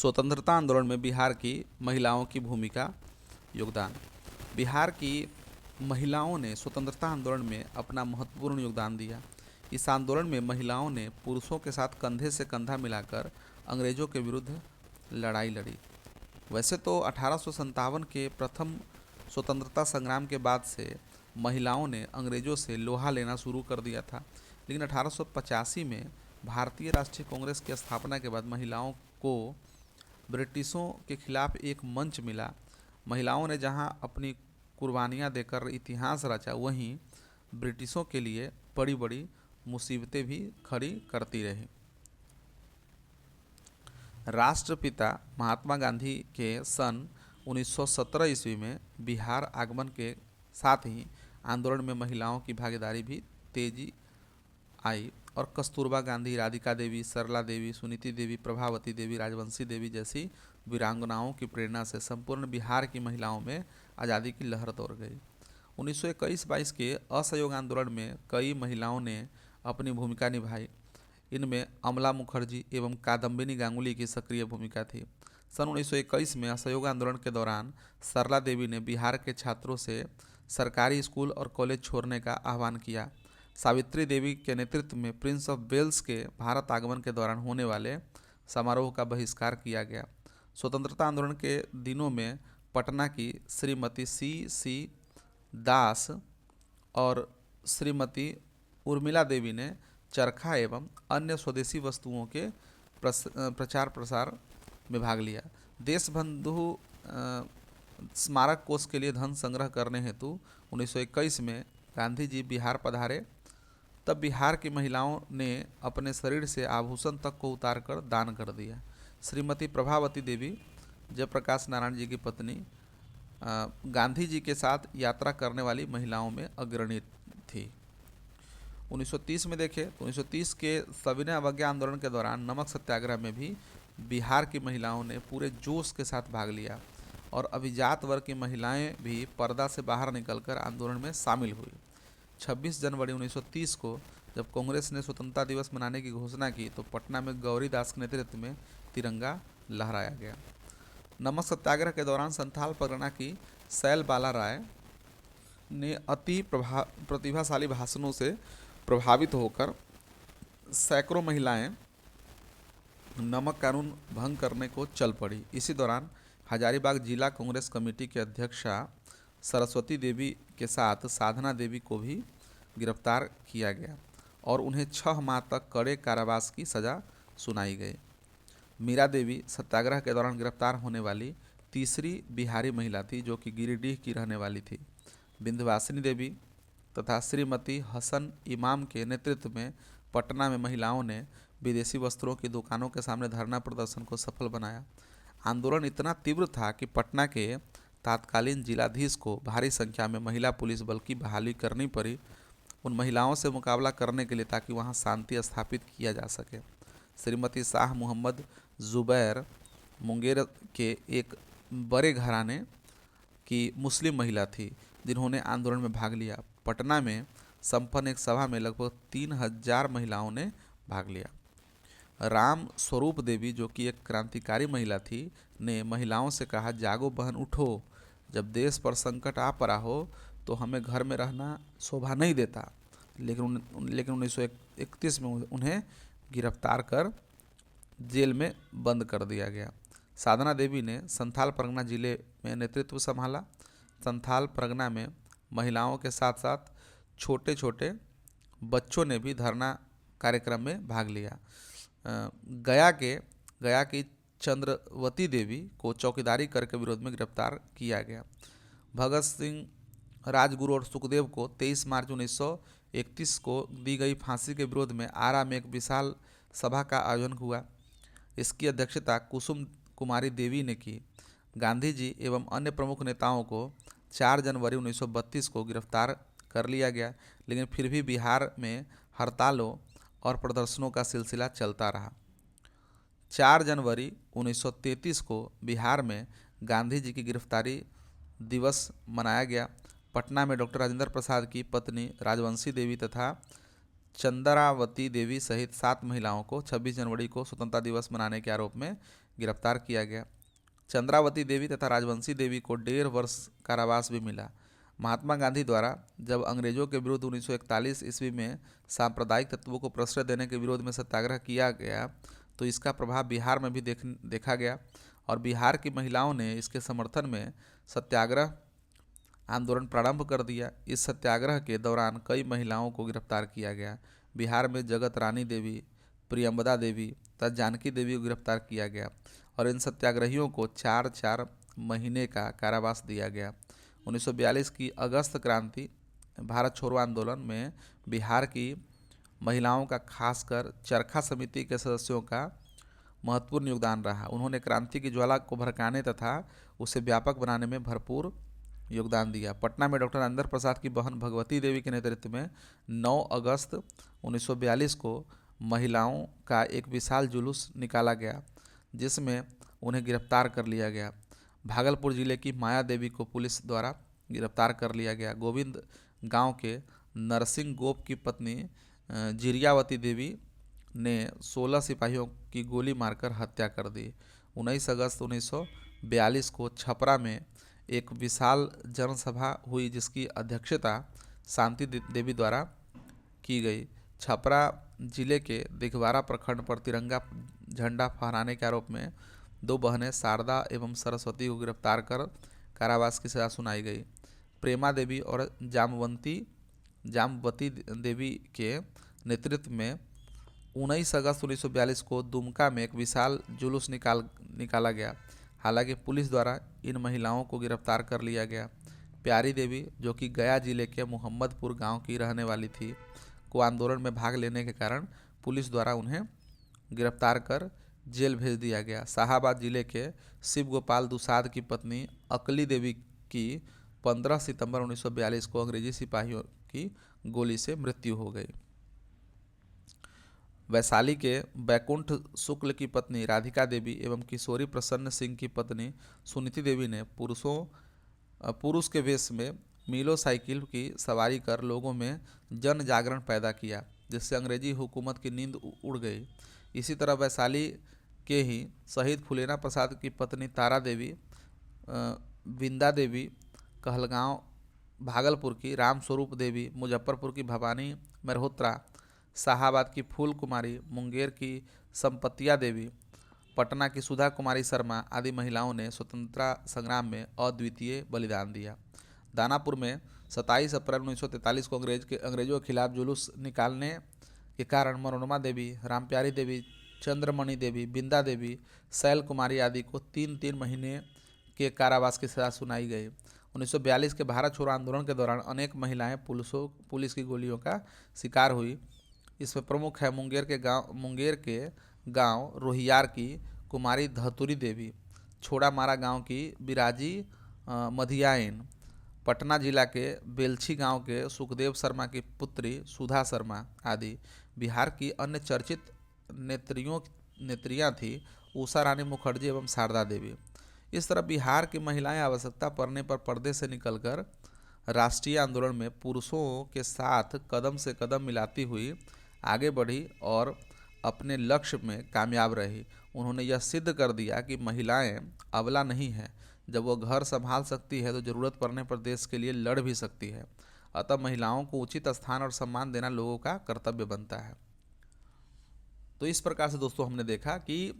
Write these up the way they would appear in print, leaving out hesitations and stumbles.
स्वतंत्रता आंदोलन में बिहार की महिलाओं की भूमिका, योगदान। बिहार की महिलाओं ने स्वतंत्रता आंदोलन में अपना महत्वपूर्ण योगदान दिया। इस आंदोलन में महिलाओं ने पुरुषों के साथ कंधे से कंधा मिलाकर अंग्रेजों के विरुद्ध लड़ाई लड़ी। वैसे तो 1857 के प्रथम स्वतंत्रता संग्राम के बाद से महिलाओं ने अंग्रेजों से लोहा लेना शुरू कर दिया था, लेकिन 1885 में भारतीय राष्ट्रीय कांग्रेस की स्थापना के बाद महिलाओं को ब्रिटिशों के खिलाफ एक मंच मिला। महिलाओं ने जहां अपनी कुर्बानियां देकर इतिहास रचा, वहीं ब्रिटिशों के लिए बड़ी बड़ी मुसीबतें भी खड़ी करती रही। राष्ट्रपिता महात्मा गांधी के सन 1917 ईस्वी में बिहार आगमन के साथ ही आंदोलन में महिलाओं की भागीदारी भी तेजी आई और कस्तूरबा गांधी, राधिका देवी, सरला देवी, सुनीति देवी, प्रभावती देवी, राजवंशी देवी जैसी वीरांगनाओं की प्रेरणा से संपूर्ण बिहार की महिलाओं में आज़ादी की लहर दौड़ गई। 1921-22 के असहयोग आंदोलन में कई महिलाओं ने अपनी भूमिका निभाई। इनमें अमला मुखर्जी एवं कादम्बिनी गांगुली की सक्रिय भूमिका थी। सन 1921 में असहयोग आंदोलन के दौरान सरला देवी ने बिहार के छात्रों से सरकारी स्कूल और कॉलेज छोड़ने का आह्वान किया। सावित्री देवी के नेतृत्व में प्रिंस ऑफ वेल्स के भारत आगमन के दौरान होने वाले समारोह का बहिष्कार किया गया। स्वतंत्रता आंदोलन के दिनों में पटना की श्रीमती सी दास और श्रीमती उर्मिला देवी ने चरखा एवं अन्य स्वदेशी वस्तुओं के प्रचार प्रसार में भाग लिया। देशबंधु स्मारक कोष के लिए धन संग्रह करने हेतु 1921 में गांधी जी बिहार पधारे। तब बिहार की महिलाओं ने अपने शरीर से आभूषण तक को उतारकर दान कर दिया। श्रीमती प्रभावती देवी जयप्रकाश नारायण जी की पत्नी गांधी जी के साथ यात्रा करने वाली महिलाओं में अग्रणी थी। 1930 में देखें तो 1930 के सविनय अवज्ञा आंदोलन के दौरान नमक सत्याग्रह में भी बिहार की महिलाओं ने पूरे जोश के साथ भाग लिया और अभिजात वर्ग की महिलाएं भी पर्दा से बाहर निकलकर आंदोलन में शामिल हुई। 26 जनवरी 1930 को जब कांग्रेस ने स्वतंत्रता दिवस मनाने की घोषणा की तो पटना में गौरी दास के नेतृत्व में तिरंगा लहराया गया। नमक सत्याग्रह के दौरान संथाल परगना की शैल बाला राय ने अति प्रतिभाशाली भाषणों से प्रभावित होकर सैकड़ों महिलाएं नमक कानून भंग करने को चल पड़ी। इसी दौरान हजारीबाग जिला कांग्रेस कमेटी के अध्यक्षा सरस्वती देवी के साथ साधना देवी को भी गिरफ्तार किया गया और उन्हें 6 माह तक कड़े कारावास की सज़ा सुनाई गई। मीरा देवी सत्याग्रह के दौरान गिरफ्तार होने वाली तीसरी बिहारी महिला थी, जो कि गिरिडीह की रहने वाली थी। विंध्यवासिनी देवी तथा श्रीमती हसन इमाम के नेतृत्व में पटना में महिलाओं ने विदेशी वस्त्रों की दुकानों के सामने धरना प्रदर्शन को सफल बनाया। आंदोलन इतना तीव्र था कि पटना के तत्कालीन जिलाधीश को भारी संख्या में महिला पुलिस बल की बहाली करनी पड़ी उन महिलाओं से मुकाबला करने के लिए, ताकि वहां शांति स्थापित किया जा सके। श्रीमती शाह मोहम्मद जुबैर मुंगेर के एक बड़े घराने की मुस्लिम महिला थी, जिन्होंने आंदोलन में भाग लिया। पटना में संपन्न एक सभा में लगभग 3000 महिलाओं ने भाग लिया। राम स्वरूप देवी, जो कि एक क्रांतिकारी महिला थी, ने महिलाओं से कहा, जागो बहन उठो, जब देश पर संकट आ पड़ा हो तो हमें घर में रहना शोभा नहीं देता। लेकिन 1931 में उन्हें गिरफ्तार कर जेल में बंद कर दिया गया। साधना देवी ने संथाल परगना जिले में नेतृत्व संभाला। संथाल परगना में महिलाओं के साथ साथ छोटे छोटे बच्चों ने भी धरना कार्यक्रम में भाग लिया। गया की चंद्रवती देवी को चौकीदारी करके विरोध में गिरफ्तार किया गया। भगत सिंह, राजगुरु और सुखदेव को 23 मार्च 1931 को दी गई फांसी के विरोध में आरा में एक विशाल सभा का आयोजन हुआ। इसकी अध्यक्षता कुसुम कुमारी देवी ने की। गांधी जी एवं अन्य प्रमुख नेताओं को 4 जनवरी 1932 को गिरफ्तार कर लिया गया, लेकिन फिर भी बिहार में हड़तालों और प्रदर्शनों का सिलसिला चलता रहा। 4 जनवरी 1933 को बिहार में गांधी जी की गिरफ्तारी दिवस मनाया गया। पटना में डॉक्टर राजेंद्र प्रसाद की पत्नी राजवंशी देवी तथा चंद्रावती देवी सहित 7 महिलाओं को 26 जनवरी को स्वतंत्रता दिवस मनाने के आरोप में गिरफ्तार किया गया। चंद्रावती देवी तथा राजवंशी देवी को 1.5 वर्ष कारावास भी मिला। महात्मा गांधी द्वारा जब अंग्रेजों के विरुद्ध 1941 ईस्वी में सांप्रदायिक तत्वों को प्रश्रय देने के विरोध में सत्याग्रह किया गया तो इसका प्रभाव बिहार में भी देखा गया और बिहार की महिलाओं ने इसके समर्थन में सत्याग्रह आंदोलन प्रारंभ कर दिया। इस सत्याग्रह के दौरान कई महिलाओं को गिरफ्तार किया गया। बिहार में जगत रानी देवी, प्रियंबदा देवी तथा जानकी देवी को गिरफ्तार किया गया और इन सत्याग्रहियों को 4-4 महीने का कारावास दिया गया। 1942 की अगस्त क्रांति भारत छोड़ो आंदोलन में बिहार की महिलाओं का खासकर चरखा समिति के सदस्यों का महत्वपूर्ण योगदान रहा। उन्होंने क्रांति की ज्वाला को भड़काने तथा उसे व्यापक बनाने में भरपूर योगदान दिया। पटना में डॉक्टर राजेंद्र प्रसाद की बहन भगवती देवी के नेतृत्व में 9 अगस्त 1942 को महिलाओं का एक विशाल जुलूस निकाला गया जिसमें उन्हें गिरफ्तार कर लिया गया। भागलपुर जिले की माया देवी को पुलिस द्वारा गिरफ्तार कर लिया गया। गोविंद गांव के नरसिंह गोप की पत्नी जिरियावती देवी ने 16 सिपाहियों की गोली मारकर हत्या कर दी। 19 अगस्त 1942 को छपरा में एक विशाल जनसभा हुई जिसकी अध्यक्षता शांति देवी द्वारा की गई। छपरा जिले के दिघवारा प्रखंड पर तिरंगा झंडा फहराने के आरोप में 2 बहनें शारदा एवं सरस्वती को गिरफ्तार कर कारावास की सजा सुनाई गई। प्रेमा देवी और जामवती देवी के नेतृत्व में 19 अगस्त 1942 को दुमका में एक विशाल जुलूस निकाला गया। हालांकि पुलिस द्वारा इन महिलाओं को गिरफ्तार कर लिया गया। प्यारी देवी जो कि गया जिले के मोहम्मदपुर गांव की रहने वाली थी को आंदोलन में भाग लेने के कारण पुलिस द्वारा उन्हें गिरफ्तार कर जेल भेज दिया गया। शाहाबाद जिले के शिव गोपाल दुसाद की पत्नी अकली देवी की 15 सितंबर 1942 को अंग्रेजी सिपाहियों की गोली से मृत्यु हो गई। वैशाली के बैकुंठ शुक्ल की पत्नी राधिका देवी एवं किशोरी प्रसन्न सिंह की पत्नी सुनीति देवी ने पुरुष के वेश में मीलो साइकिल की सवारी कर लोगों में जन जागरण पैदा किया जिससे अंग्रेजी हुकूमत की नींद उड़ गई। इसी तरह वैशाली के ही शहीद फुलेना प्रसाद की पत्नी तारा देवी, बिंदा देवी कहलगांव भागलपुर की, रामस्वरूप देवी मुजफ्फरपुर की, भवानी मल्होत्रा शाहाबाद की फूल कुमारी, मुंगेर की संपतिया देवी, पटना की सुधा कुमारी शर्मा आदि महिलाओं ने स्वतंत्रता संग्राम में अद्वितीय बलिदान दिया। दानापुर में 27 अप्रैल 1943 को अंग्रेजों के खिलाफ जुलूस निकालने के कारण मनोरमा देवी, रामप्यारी देवी, चंद्रमणि देवी, बिंदा देवी, शैल कुमारी आदि को 3-3 महीने के कारावास की सजा सुनाई गई। 1942 के भारत छोड़ो आंदोलन के दौरान अनेक महिलाएं पुलिस की गोलियों का शिकार हुई। इसमें प्रमुख है मुंगेर के गांव रोहियार की कुमारी धतुरी देवी, छोड़ामारा गांव की बिराजी मधियाइन, पटना जिला के बेलछी गांव के सुखदेव शर्मा की पुत्री सुधा शर्मा आदि। बिहार की अन्य चर्चित नेत्रियां थी उषा रानी मुखर्जी एवं शारदा देवी। इस तरह बिहार की महिलाएं आवश्यकता पड़ने पर पर्दे से निकलकर राष्ट्रीय आंदोलन में पुरुषों के साथ कदम से कदम मिलाती हुई आगे बढ़ी और अपने लक्ष्य में कामयाब रही। उन्होंने यह सिद्ध कर दिया कि महिलाएं अबला नहीं हैं। जब वह घर संभाल सकती है तो ज़रूरत पड़ने पर देश के लिए लड़ भी सकती है। अतः महिलाओं को उचित स्थान और सम्मान देना लोगों का कर्तव्य बनता है। तो इस प्रकार से दोस्तों हमने देखा कि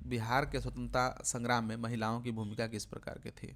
बिहार के स्वतंत्रता संग्राम में महिलाओं की भूमिका किस प्रकार की थी।